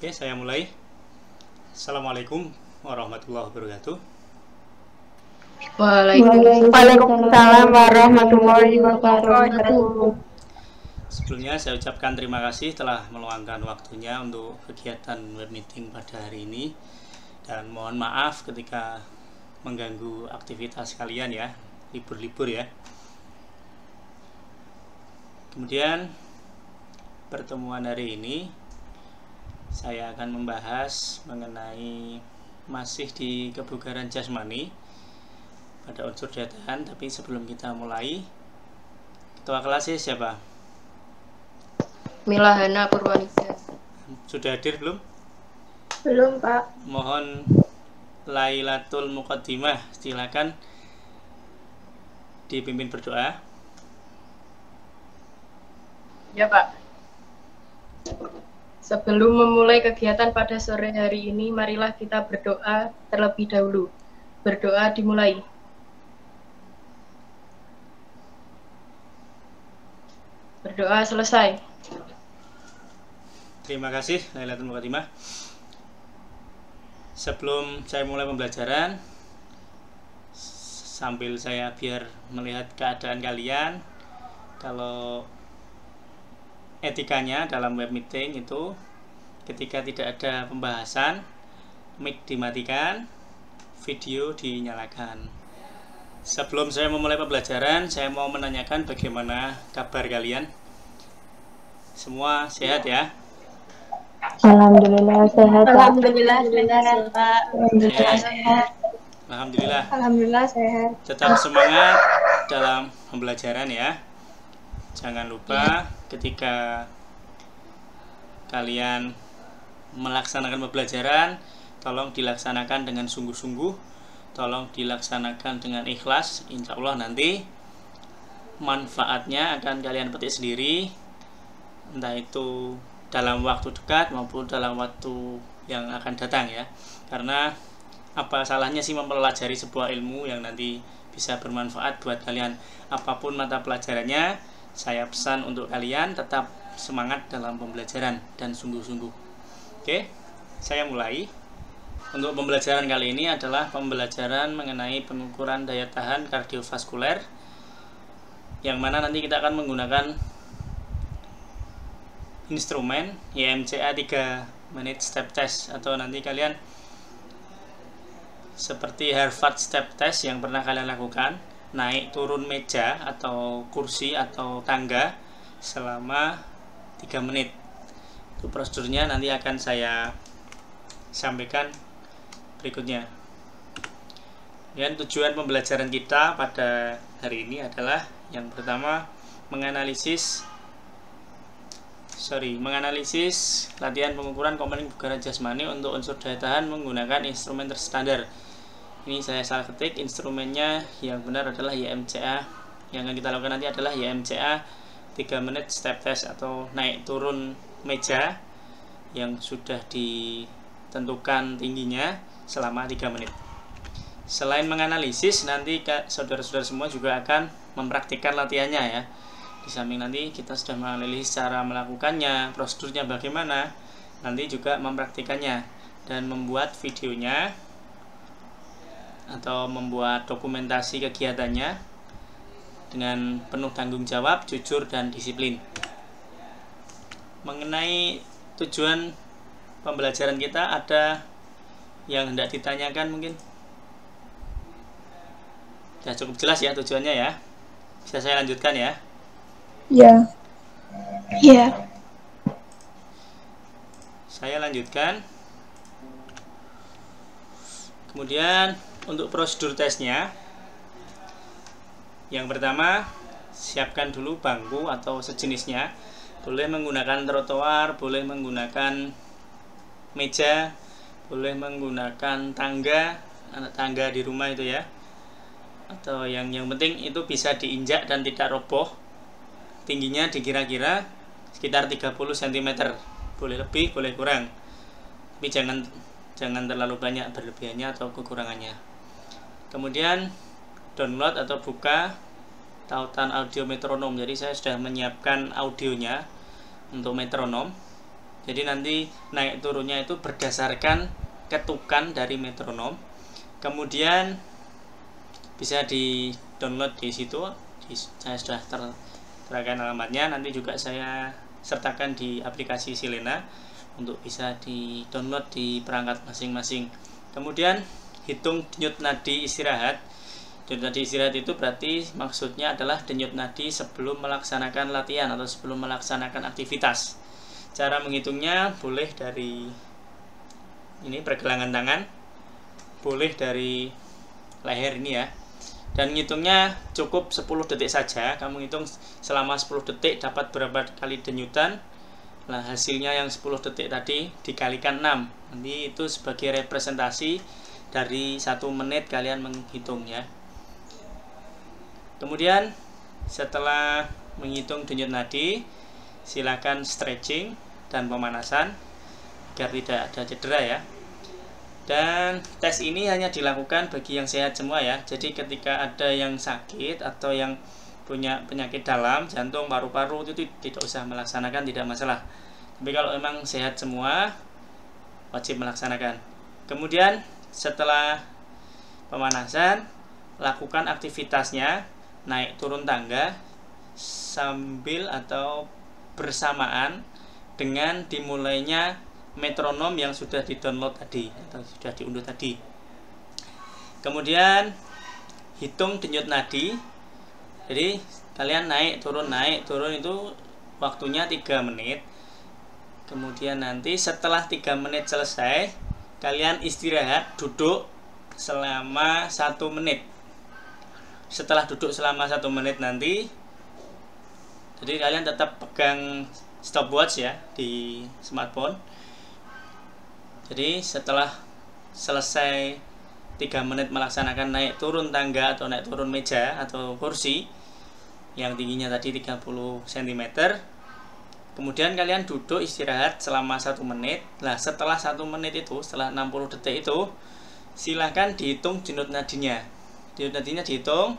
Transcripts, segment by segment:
Oke, saya mulai. Assalamualaikum warahmatullahi wabarakatuh. Waalaikumsalam warahmatullahi wabarakatuh. Sebelumnya saya ucapkan terima kasih telah meluangkan waktunya untuk kegiatan web meeting pada hari ini, dan mohon maaf ketika mengganggu aktivitas kalian ya, libur-libur ya. Kemudian pertemuan hari ini saya akan membahas mengenai masih di kebugaran jasmani pada unsur dayatahan. Tapi sebelum kita mulai, ketua kelasnya siapa? Milahana Purwanika. Sudah hadir belum? Belum, Pak. Mohon Lailatul Muqaddimah, silakan dipimpin berdoa. Ya, Pak. Sebelum memulai kegiatan pada sore hari ini, marilah kita berdoa terlebih dahulu. Berdoa dimulai. Berdoa selesai. Terima kasih Lailatul Muqaddimah. Sebelum saya mulai pembelajaran, sambil saya biar melihat keadaan kalian, kalau etikanya dalam web meeting itu ketika tidak ada pembahasan, mic dimatikan, video dinyalakan. Sebelum saya memulai pembelajaran, saya mau menanyakan bagaimana kabar kalian. Semua sehat ya? Alhamdulillah sehat. Alhamdulillah sehat, Pak. Alhamdulillah sehat. Alhamdulillah. Alhamdulillah sehat. Tetap semangat dalam pembelajaran ya. Jangan lupa ketika kalian melaksanakan pembelajaran, tolong dilaksanakan dengan sungguh-sungguh, tolong dilaksanakan dengan ikhlas. Insya Allah nanti manfaatnya akan kalian petik sendiri, entah itu dalam waktu dekat maupun dalam waktu yang akan datang ya. Karena apa salahnya sih mempelajari sebuah ilmu yang nanti bisa bermanfaat buat kalian. Apapun mata pelajarannya, saya pesan untuk kalian tetap semangat dalam pembelajaran dan sungguh-sungguh. Oke, saya mulai. Untuk pembelajaran kali ini adalah pembelajaran mengenai pengukuran daya tahan kardiovaskuler, yang mana nanti kita akan menggunakan instrumen YMCA 3 menit step test, atau nanti kalian seperti Harvard step test yang pernah kalian lakukan, naik turun meja atau kursi atau tangga selama 3 menit. Itu prosedurnya nanti akan saya sampaikan berikutnya. Dan tujuan pembelajaran kita pada hari ini adalah yang pertama menganalisis latihan pengukuran komponen kebugaran jasmani untuk unsur daya tahan menggunakan instrumen terstandar. Ini saya salah ketik, instrumennya yang benar adalah YMCA. Yang akan kita lakukan nanti adalah YMCA 3 menit step test atau naik turun meja yang sudah ditentukan tingginya selama 3 menit. Selain menganalisis, nanti saudara-saudara semua juga akan mempraktikkan latihannya ya. Di samping nanti kita sudah menganalisis cara melakukannya, prosedurnya bagaimana, nanti juga mempraktikannya dan membuat videonya atau membuat dokumentasi kegiatannya dengan penuh tanggung jawab, jujur, dan disiplin. Mengenai tujuan pembelajaran kita, ada yang hendak ditanyakan mungkin? Ya, cukup jelas ya tujuannya ya. Bisa saya lanjutkan ya? Ya. Ya. Saya lanjutkan. Kemudian untuk prosedur tesnya, yang pertama, siapkan dulu bangku atau sejenisnya. Boleh menggunakan trotoar, boleh menggunakan meja, boleh menggunakan tangga di rumah itu ya. Atau yang penting itu bisa diinjak dan tidak roboh. Tingginya dikira-kira sekitar 30 cm. Boleh lebih, boleh kurang. Tapi jangan terlalu banyak berlebihannya atau kekurangannya. Kemudian download atau buka tautan audio metronom. Jadi saya sudah menyiapkan audionya untuk metronom. Jadi nanti naik turunnya itu berdasarkan ketukan dari metronom. Kemudian bisa di download di situ. Saya sudah terangkan alamatnya. Nanti juga saya sertakan di aplikasi Silena untuk bisa di download di perangkat masing-masing. Kemudian hitung denyut nadi istirahat. Denyut nadi istirahat itu berarti maksudnya adalah denyut nadi sebelum melaksanakan latihan atau sebelum melaksanakan aktivitas. Cara menghitungnya boleh dari ini pergelangan tangan, boleh dari leher ini ya. Dan ngitungnya cukup 10 detik saja. Kamu hitung selama 10 detik dapat berapa kali denyutan. Nah, hasilnya yang 10 detik tadi dikalikan 6. Nanti itu sebagai representasi dari 1 menit kalian menghitung ya. Kemudian setelah menghitung denyut nadi, silakan stretching dan pemanasan agar tidak ada cedera ya. Dan tes ini hanya dilakukan bagi yang sehat semua ya. Jadi ketika ada yang sakit atau yang punya penyakit dalam, jantung, paru-paru, itu tidak usah melaksanakan, tidak masalah. Tapi kalau memang sehat semua, wajib melaksanakan. Kemudian setelah pemanasan, lakukan aktivitasnya, naik turun tangga sambil atau bersamaan dengan dimulainya metronom yang sudah di-download tadi atau sudah diunduh tadi. Kemudian hitung denyut nadi. Jadi kalian naik turun itu waktunya 3 menit. Kemudian nanti setelah 3 menit selesai, kalian istirahat duduk selama 1 menit. Setelah duduk selama 1 menit nanti, jadi kalian tetap pegang stopwatch ya di smartphone. Jadi setelah selesai 3 menit melaksanakan naik turun tangga atau naik turun meja atau kursi yang tingginya tadi 30 cm, kemudian kalian duduk istirahat selama 1 menit. Nah, setelah 1 menit itu, setelah 60 detik itu, silahkan dihitung denyut nadinya. Denyut nadinya dihitung,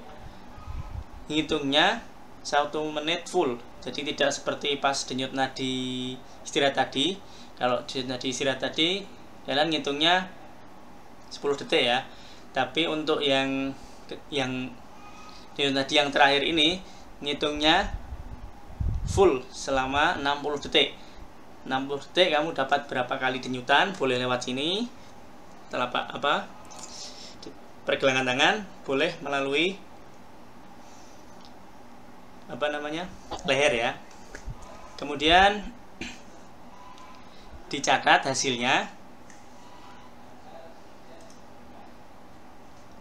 hitungnya 1 menit full. Jadi tidak seperti pas denyut nadi istirahat tadi. Kalau denyut nadi istirahat tadi, kalian ngitungnya 10 detik ya. Tapi untuk yang denyut nadi yang terakhir ini, ngitungnya full selama 60 detik. 60 detik kamu dapat berapa kali denyutan, boleh lewat sini. Telapak pergelangan tangan, boleh melalui leher ya. Kemudian dicatat hasilnya.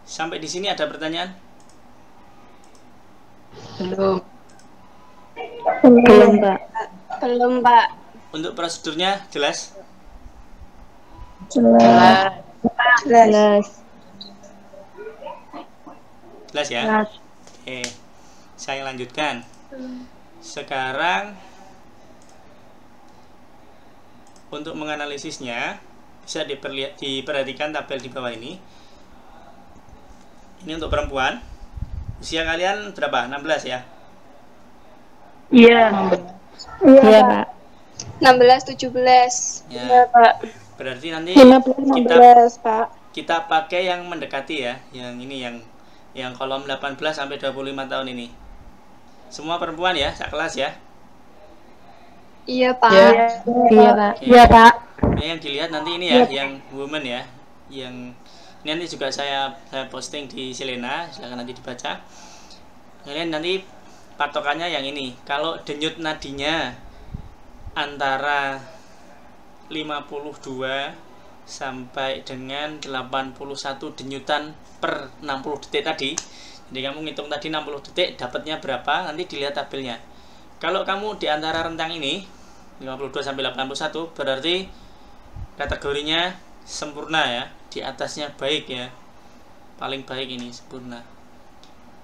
Sampai di sini ada pertanyaan? Belum. Belum, Pak. Belum, Pak. Untuk prosedurnya jelas? Jelas. Jelas. Jelas ya? Jelas. Oke, saya lanjutkan. Sekarang untuk menganalisisnya bisa diperhatikan tabel di bawah ini. Ini untuk perempuan. Usia kalian berapa? 16 ya? Iya. Iya, Pak. 16, 17. Ya. Iya, Pak. Berarti nanti 15, Pak. kita pakai yang mendekati ya. Yang ini yang kolom 18 sampai 25 tahun ini. Semua perempuan ya, sekelas ya. Iya, Pak. Iya, Pak. Oke. Iya, Pak. Yang dilihat nanti ini ya, yang woman ya. Yang ini nanti juga saya posting di Silena, silahkan nanti dibaca. Kalian nanti patokannya yang ini. Kalau denyut nadinya antara 52 sampai dengan 81 denyutan per 60 detik tadi. Jadi kamu ngitung tadi 60 detik dapatnya berapa, nanti dilihat tabelnya. Kalau kamu di antara rentang ini 52 sampai 81 berarti kategorinya sempurna ya, di atasnya baik ya, paling baik ini sempurna.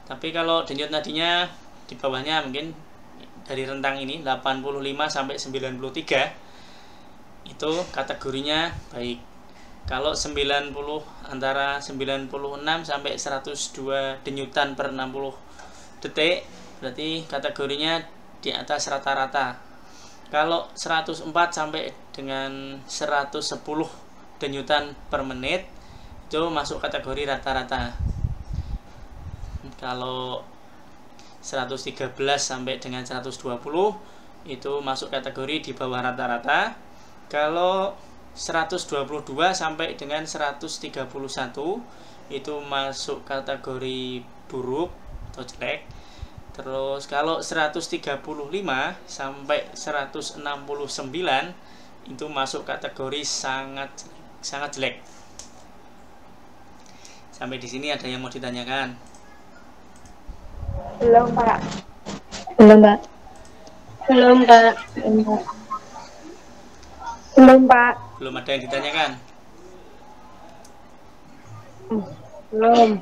Tapi kalau denyut nadinya di bawahnya mungkin dari rentang ini 85 sampai 93 itu kategorinya baik. Kalau 90 antara 96 sampai 102 denyutan per 60 detik berarti kategorinya di atas rata-rata. Kalau 104 sampai dengan 110 denyutan per menit itu masuk kategori rata-rata. Kalau 113 sampai dengan 120 itu masuk kategori di bawah rata-rata. Kalau 122 sampai dengan 131 itu masuk kategori buruk atau jelek. Terus kalau 135 sampai 169 itu masuk kategori sangat jelek. Sampai di sini ada yang mau ditanyakan? Belum, Pak. Belum, Pak. Belum, Pak. Belum, Pak. Belum ada yang ditanyakan? Belum.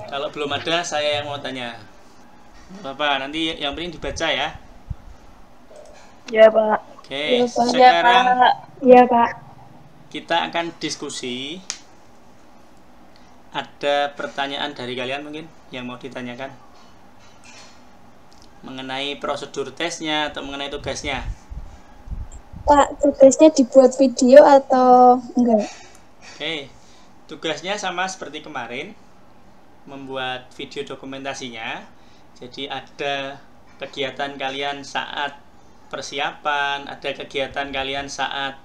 Kalau belum ada, saya yang mau tanya. Bapak, nanti yang penting dibaca ya. Ya, Pak. Oke, Ya, Pak. sekarang Iya, Pak. kita akan diskusi. Ada pertanyaan dari kalian mungkin yang mau ditanyakan? Mengenai prosedur tesnya atau mengenai tugasnya? Pak, tugasnya dibuat video atau enggak? Oke, tugasnya sama seperti kemarin, membuat video dokumentasinya. Jadi ada kegiatan kalian saat persiapan, ada kegiatan kalian saat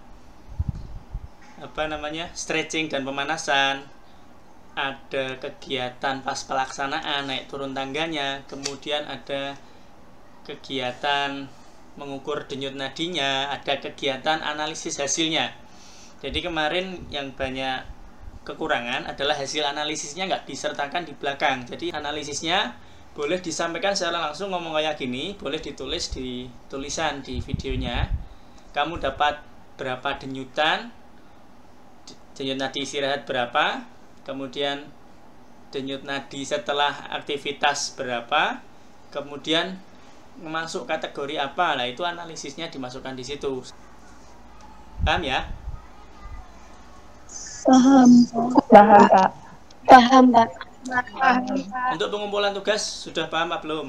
stretching dan pemanasan, ada kegiatan pas pelaksanaan naik turun tangganya, kemudian ada kegiatan mengukur denyut nadinya, ada kegiatan analisis hasilnya. Jadi kemarin yang banyak kekurangan adalah hasil analisisnya nggak disertakan di belakang. Jadi analisisnya boleh disampaikan secara langsung, ngomong kayak gini, boleh ditulis di tulisan di videonya. Kamu dapat berapa denyutan, denyut nadi istirahat berapa, kemudian denyut nadi setelah aktivitas berapa, kemudian masuk kategori apa. Lah itu analisisnya dimasukkan di situ. Paham ya? Paham. Paham, Pak. Paham, Pak. Untuk pengumpulan tugas sudah paham apa belum?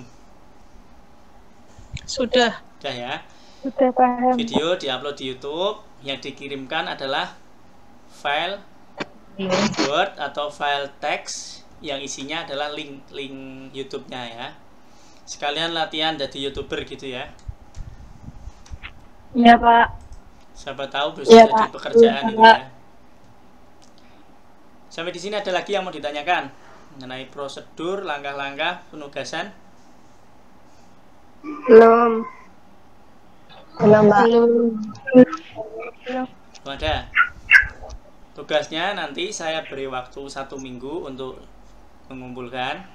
Sudah. Sudah ya. Sudah paham. Video diupload di YouTube, yang dikirimkan adalah file Word atau file teks yang isinya adalah link YouTube-nya ya. Sekalian latihan jadi YouTuber gitu ya. Iya, Pak. Siapa tahu bisa Iya, jadi Pak. pekerjaan Iya, itu Pak. ya. Sampai di sini ada lagi yang mau ditanyakan mengenai prosedur, langkah-langkah penugasan? Belum. Belum, Pak. Belum ada. Tugasnya nanti saya beri waktu 1 minggu untuk mengumpulkan.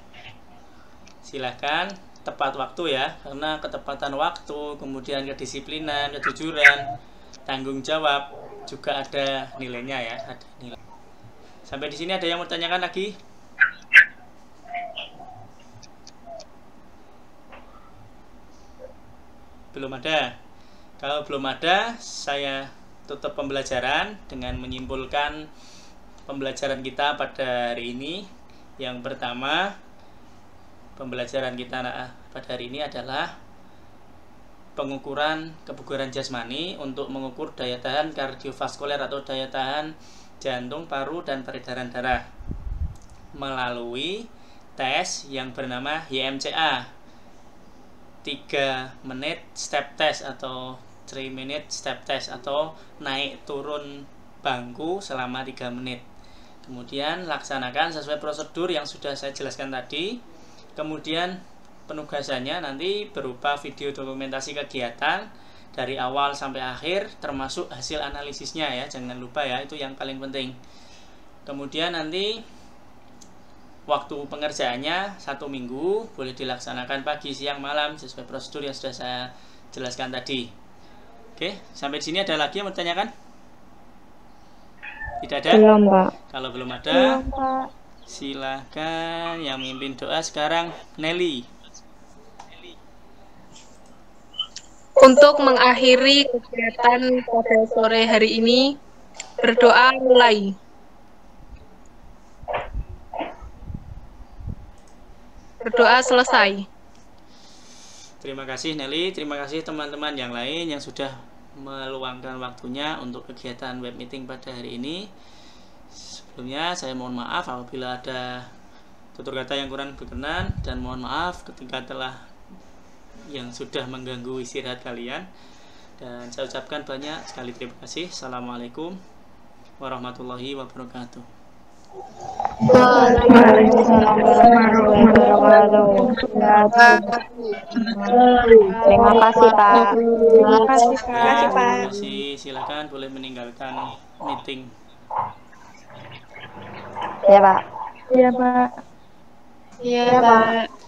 Silahkan tepat waktu ya, karena ketepatan waktu, kemudian kedisiplinan, kejujuran, tanggung jawab juga ada nilainya ya, ada nilai. Sampai di sini ada yang mau tanyakan lagi? Belum ada. Kalau belum ada, saya tutup pembelajaran dengan menyimpulkan pembelajaran kita pada hari ini. Yang pertama, pembelajaran kita pada hari ini adalah pengukuran kebugaran jasmani untuk mengukur daya tahan kardiovaskuler atau daya tahan jantung, paru, dan peredaran darah melalui tes yang bernama YMCA, 3 menit step test atau 3 minute step test, atau naik turun bangku selama 3 menit. Kemudian laksanakan sesuai prosedur yang sudah saya jelaskan tadi. Kemudian penugasannya nanti berupa video dokumentasi kegiatan dari awal sampai akhir, termasuk hasil analisisnya ya, jangan lupa ya, itu yang paling penting. Kemudian nanti waktu pengerjaannya 1 minggu, boleh dilaksanakan pagi, siang, malam sesuai prosedur yang sudah saya jelaskan tadi. Oke, sampai di sini ada lagi yang bertanyakan? Tidak ada? Belum, Pak. Kalau belum ada, silakan yang mimpin doa sekarang Nelly. Untuk mengakhiri kegiatan pada sore hari ini, berdoa mulai. Berdoa selesai. Terima kasih Nelly, terima kasih teman-teman yang lain yang sudah meluangkan waktunya untuk kegiatan web meeting pada hari ini. Sebelumnya saya mohon maaf apabila ada tutur kata yang kurang berkenan, dan mohon maaf ketika telah yang sudah mengganggu istirahat kalian. Dan saya ucapkan banyak sekali terima kasih. Assalamualaikum warahmatullahi wabarakatuh. Waalaikumsalam warahmatullahi wabarakatuh. Terima kasih, Pak. Terima kasih, Pak. Terima kasih. Silakan boleh meninggalkan meeting. Ya, Pak. Iya, Pak. Iya, Pak.